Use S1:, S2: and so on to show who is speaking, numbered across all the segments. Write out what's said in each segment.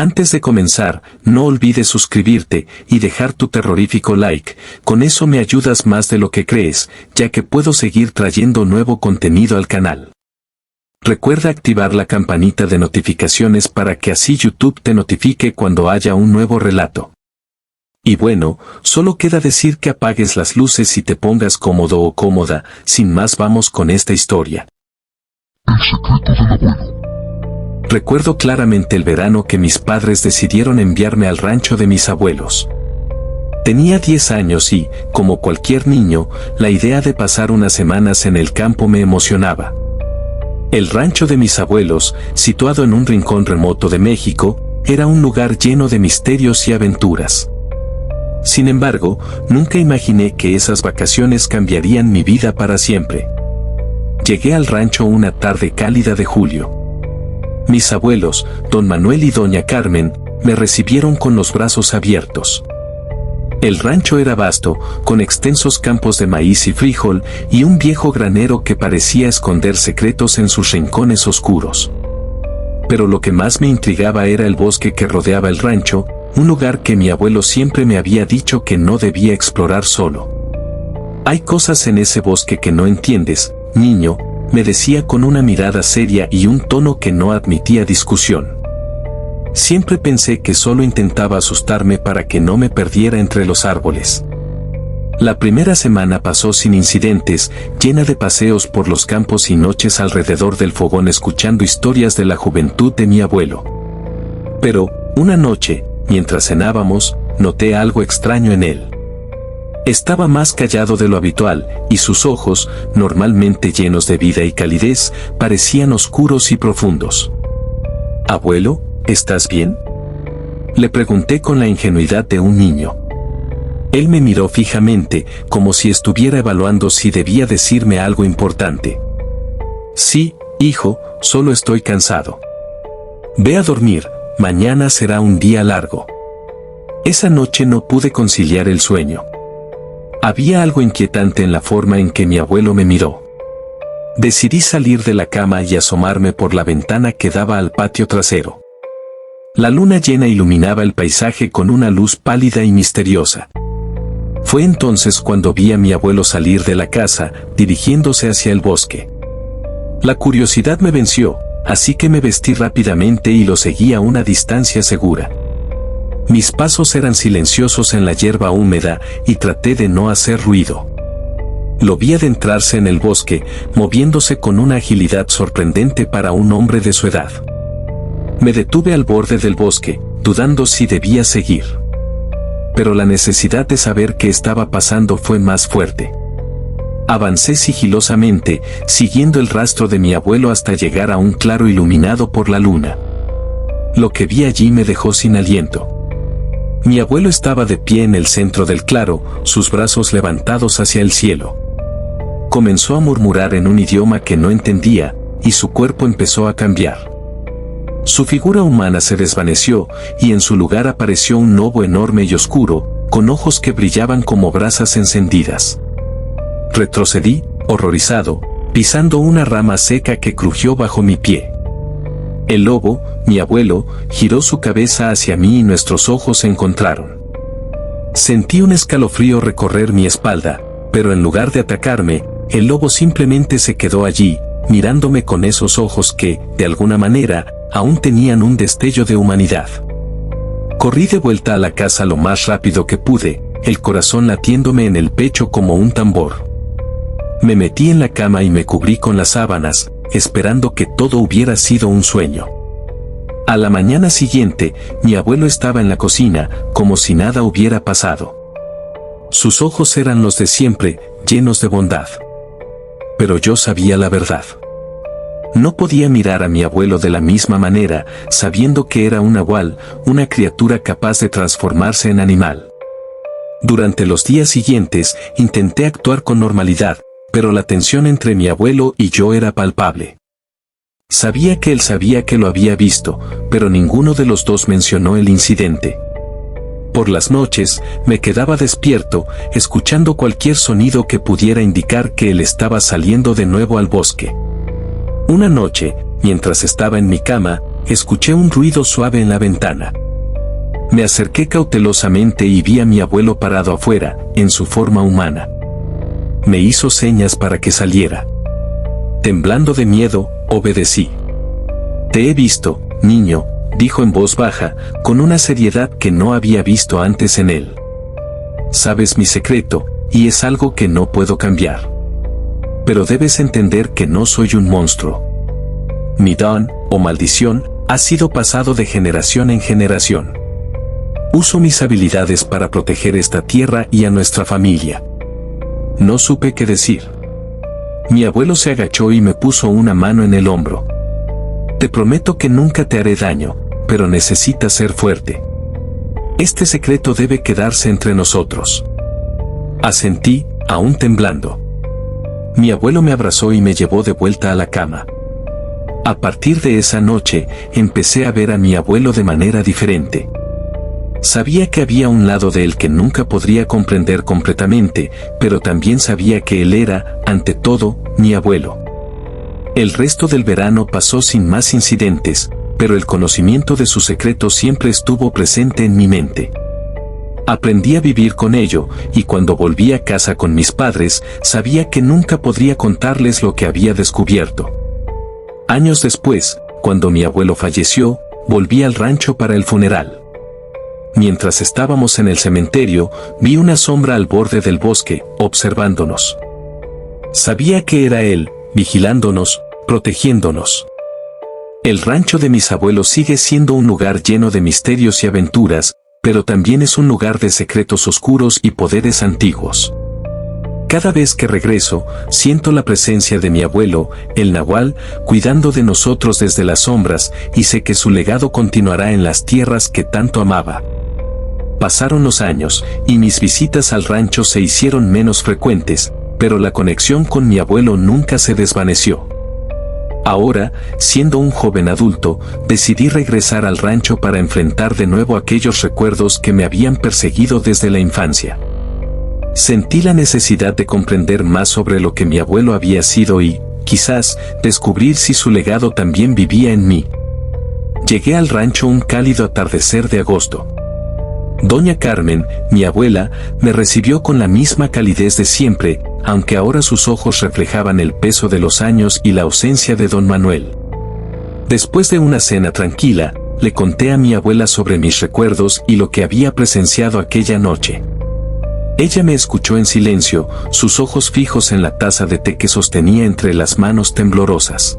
S1: Antes de comenzar, no olvides suscribirte y dejar tu terrorífico like, con eso me ayudas más de lo que crees, ya que puedo seguir trayendo nuevo contenido al canal. Recuerda activar la campanita de notificaciones para que así YouTube te notifique cuando haya un nuevo relato. Y bueno, solo queda decir que apagues las luces y te pongas cómodo o cómoda, sin más vamos con esta historia.
S2: El secreto del abuelo.
S1: Recuerdo claramente el verano que mis padres decidieron enviarme al rancho de mis abuelos. Tenía 10 años y, como cualquier niño, la idea de pasar unas semanas en el campo me emocionaba. El rancho de mis abuelos, situado en un rincón remoto de México, era un lugar lleno de misterios y aventuras. Sin embargo, nunca imaginé que esas vacaciones cambiarían mi vida para siempre. Llegué al rancho una tarde cálida de julio. Mis abuelos, don Manuel y doña Carmen, me recibieron con los brazos abiertos. El rancho era vasto, con extensos campos de maíz y frijol, y un viejo granero que parecía esconder secretos en sus rincones oscuros. Pero lo que más me intrigaba era el bosque que rodeaba el rancho, un lugar que mi abuelo siempre me había dicho que no debía explorar solo. Hay cosas en ese bosque que no entiendes, niño, me decía con una mirada seria y un tono que no admitía discusión. Siempre pensé que solo intentaba asustarme para que no me perdiera entre los árboles. La primera semana pasó sin incidentes, llena de paseos por los campos y noches alrededor del fogón escuchando historias de la juventud de mi abuelo. Pero, una noche, mientras cenábamos, noté algo extraño en él. Estaba más callado de lo habitual, y sus ojos, normalmente llenos de vida y calidez, parecían oscuros y profundos. «Abuelo, ¿estás bien?», le pregunté con la ingenuidad de un niño. Él me miró fijamente, como si estuviera evaluando si debía decirme algo importante. «Sí, hijo, solo estoy cansado. Ve a dormir, mañana será un día largo». Esa noche no pude conciliar el sueño. Había algo inquietante en la forma en que mi abuelo me miró. Decidí salir de la cama y asomarme por la ventana que daba al patio trasero. La luna llena iluminaba el paisaje con una luz pálida y misteriosa. Fue entonces cuando vi a mi abuelo salir de la casa, dirigiéndose hacia el bosque. La curiosidad me venció, así que me vestí rápidamente y lo seguí a una distancia segura. Mis pasos eran silenciosos en la hierba húmeda y traté de no hacer ruido. Lo vi adentrarse en el bosque, moviéndose con una agilidad sorprendente para un hombre de su edad. Me detuve al borde del bosque, dudando si debía seguir. Pero la necesidad de saber qué estaba pasando fue más fuerte. Avancé sigilosamente, siguiendo el rastro de mi abuelo hasta llegar a un claro iluminado por la luna. Lo que vi allí me dejó sin aliento. Mi abuelo estaba de pie en el centro del claro, sus brazos levantados hacia el cielo. Comenzó a murmurar en un idioma que no entendía, y su cuerpo empezó a cambiar. Su figura humana se desvaneció, y en su lugar apareció un lobo enorme y oscuro, con ojos que brillaban como brasas encendidas. Retrocedí, horrorizado, pisando una rama seca que crujió bajo mi pie. El lobo, mi abuelo, giró su cabeza hacia mí y nuestros ojos se encontraron. Sentí un escalofrío recorrer mi espalda, pero en lugar de atacarme, el lobo simplemente se quedó allí, mirándome con esos ojos que, de alguna manera, aún tenían un destello de humanidad. Corrí de vuelta a la casa lo más rápido que pude, el corazón latiéndome en el pecho como un tambor. Me metí en la cama y me cubrí con las sábanas, esperando que todo hubiera sido un sueño. A la mañana siguiente, mi abuelo estaba en la cocina, como si nada hubiera pasado. Sus ojos eran los de siempre, llenos de bondad. Pero yo sabía la verdad. No podía mirar a mi abuelo de la misma manera, sabiendo que era un nahual, una criatura capaz de transformarse en animal. Durante los días siguientes, intenté actuar con normalidad, pero la tensión entre mi abuelo y yo era palpable. Sabía que él sabía que lo había visto, pero ninguno de los dos mencionó el incidente. Por las noches, me quedaba despierto, escuchando cualquier sonido que pudiera indicar que él estaba saliendo de nuevo al bosque. Una noche, mientras estaba en mi cama, escuché un ruido suave en la ventana. Me acerqué cautelosamente y vi a mi abuelo parado afuera, en su forma humana. Me hizo señas para que saliera. Temblando de miedo, obedecí. «Te he visto, niño», dijo en voz baja, con una seriedad que no había visto antes en él. «Sabes mi secreto, y es algo que no puedo cambiar. Pero debes entender que no soy un monstruo. Mi don, o maldición, ha sido pasado de generación en generación. Uso mis habilidades para proteger esta tierra y a nuestra familia». No supe qué decir. Mi abuelo se agachó y me puso una mano en el hombro. «Te prometo que nunca te haré daño, pero necesitas ser fuerte. Este secreto debe quedarse entre nosotros». Asentí, aún temblando. Mi abuelo me abrazó y me llevó de vuelta a la cama. A partir de esa noche, empecé a ver a mi abuelo de manera diferente. Sabía que había un lado de él que nunca podría comprender completamente, pero también sabía que él era, ante todo, mi abuelo. El resto del verano pasó sin más incidentes, pero el conocimiento de su secreto siempre estuvo presente en mi mente. Aprendí a vivir con ello, y cuando volví a casa con mis padres, sabía que nunca podría contarles lo que había descubierto. Años después, cuando mi abuelo falleció, volví al rancho para el funeral. Mientras estábamos en el cementerio, vi una sombra al borde del bosque, observándonos. Sabía que era él, vigilándonos, protegiéndonos. El rancho de mis abuelos sigue siendo un lugar lleno de misterios y aventuras, pero también es un lugar de secretos oscuros y poderes antiguos. Cada vez que regreso, siento la presencia de mi abuelo, el Nahual, cuidando de nosotros desde las sombras, y sé que su legado continuará en las tierras que tanto amaba. Pasaron los años, y mis visitas al rancho se hicieron menos frecuentes, pero la conexión con mi abuelo nunca se desvaneció. Ahora, siendo un joven adulto, decidí regresar al rancho para enfrentar de nuevo aquellos recuerdos que me habían perseguido desde la infancia. Sentí la necesidad de comprender más sobre lo que mi abuelo había sido y, quizás, descubrir si su legado también vivía en mí. Llegué al rancho un cálido atardecer de agosto. Doña Carmen, mi abuela, me recibió con la misma calidez de siempre, aunque ahora sus ojos reflejaban el peso de los años y la ausencia de don Manuel. Después de una cena tranquila, le conté a mi abuela sobre mis recuerdos y lo que había presenciado aquella noche. Ella me escuchó en silencio, sus ojos fijos en la taza de té que sostenía entre las manos temblorosas.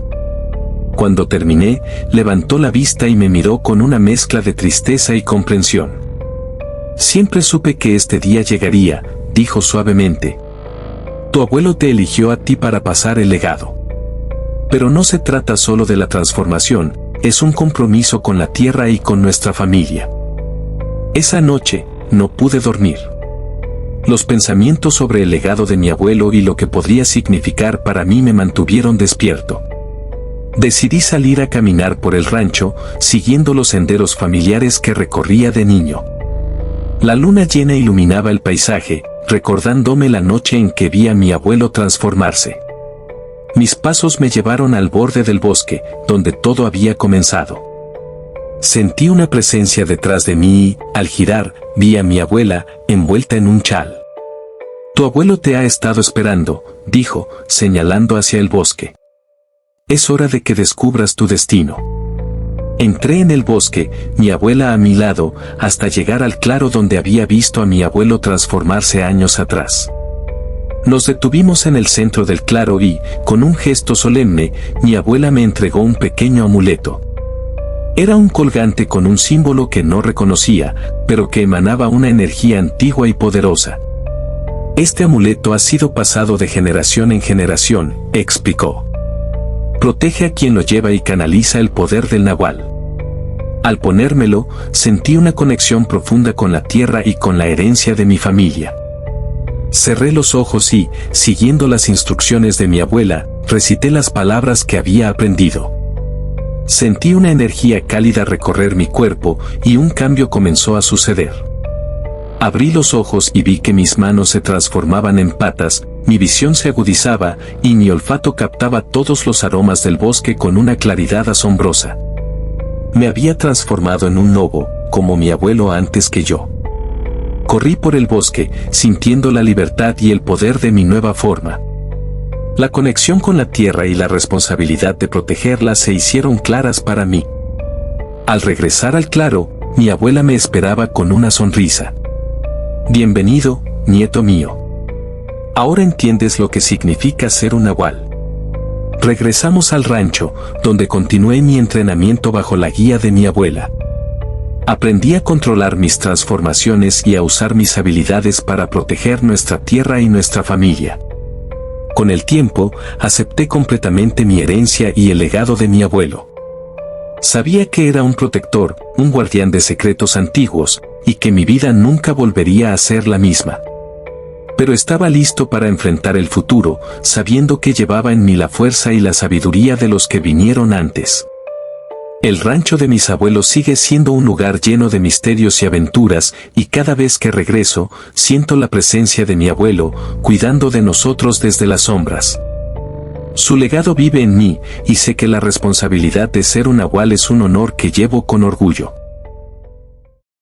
S1: Cuando terminé, levantó la vista y me miró con una mezcla de tristeza y comprensión. «Siempre supe que este día llegaría», dijo suavemente. «Tu abuelo te eligió a ti para pasar el legado. Pero no se trata solo de la transformación, es un compromiso con la tierra y con nuestra familia». Esa noche, no pude dormir. Los pensamientos sobre el legado de mi abuelo y lo que podría significar para mí me mantuvieron despierto. Decidí salir a caminar por el rancho, siguiendo los senderos familiares que recorría de niño. La luna llena iluminaba el paisaje, recordándome la noche en que vi a mi abuelo transformarse. Mis pasos me llevaron al borde del bosque, donde todo había comenzado. Sentí una presencia detrás de mí y, al girar, vi a mi abuela, envuelta en un chal. «Tu abuelo te ha estado esperando», dijo, señalando hacia el bosque. «Es hora de que descubras tu destino». Entré en el bosque, mi abuela a mi lado, hasta llegar al claro donde había visto a mi abuelo transformarse años atrás. Nos detuvimos en el centro del claro y, con un gesto solemne, mi abuela me entregó un pequeño amuleto. Era un colgante con un símbolo que no reconocía, pero que emanaba una energía antigua y poderosa. «Este amuleto ha sido pasado de generación en generación», explicó. «Protege a quien lo lleva y canaliza el poder del Nahual». Al ponérmelo, sentí una conexión profunda con la tierra y con la herencia de mi familia. Cerré los ojos y, siguiendo las instrucciones de mi abuela, recité las palabras que había aprendido. Sentí una energía cálida recorrer mi cuerpo y un cambio comenzó a suceder. Abrí los ojos y vi que mis manos se transformaban en patas, mi visión se agudizaba y mi olfato captaba todos los aromas del bosque con una claridad asombrosa. Me había transformado en un lobo, como mi abuelo antes que yo. Corrí por el bosque, sintiendo la libertad y el poder de mi nueva forma. La conexión con la tierra y la responsabilidad de protegerla se hicieron claras para mí. Al regresar al claro, mi abuela me esperaba con una sonrisa. Bienvenido, nieto mío. Ahora entiendes lo que significa ser un nahual. Regresamos al rancho, donde continué mi entrenamiento bajo la guía de mi abuela. Aprendí a controlar mis transformaciones y a usar mis habilidades para proteger nuestra tierra y nuestra familia. Con el tiempo, acepté completamente mi herencia y el legado de mi abuelo. Sabía que era un protector, un guardián de secretos antiguos, y que mi vida nunca volvería a ser la misma. Pero estaba listo para enfrentar el futuro, sabiendo que llevaba en mí la fuerza y la sabiduría de los que vinieron antes. El rancho de mis abuelos sigue siendo un lugar lleno de misterios y aventuras, y cada vez que regreso, siento la presencia de mi abuelo, cuidando de nosotros desde las sombras. Su legado vive en mí, y sé que la responsabilidad de ser un nahual es un honor que llevo con orgullo.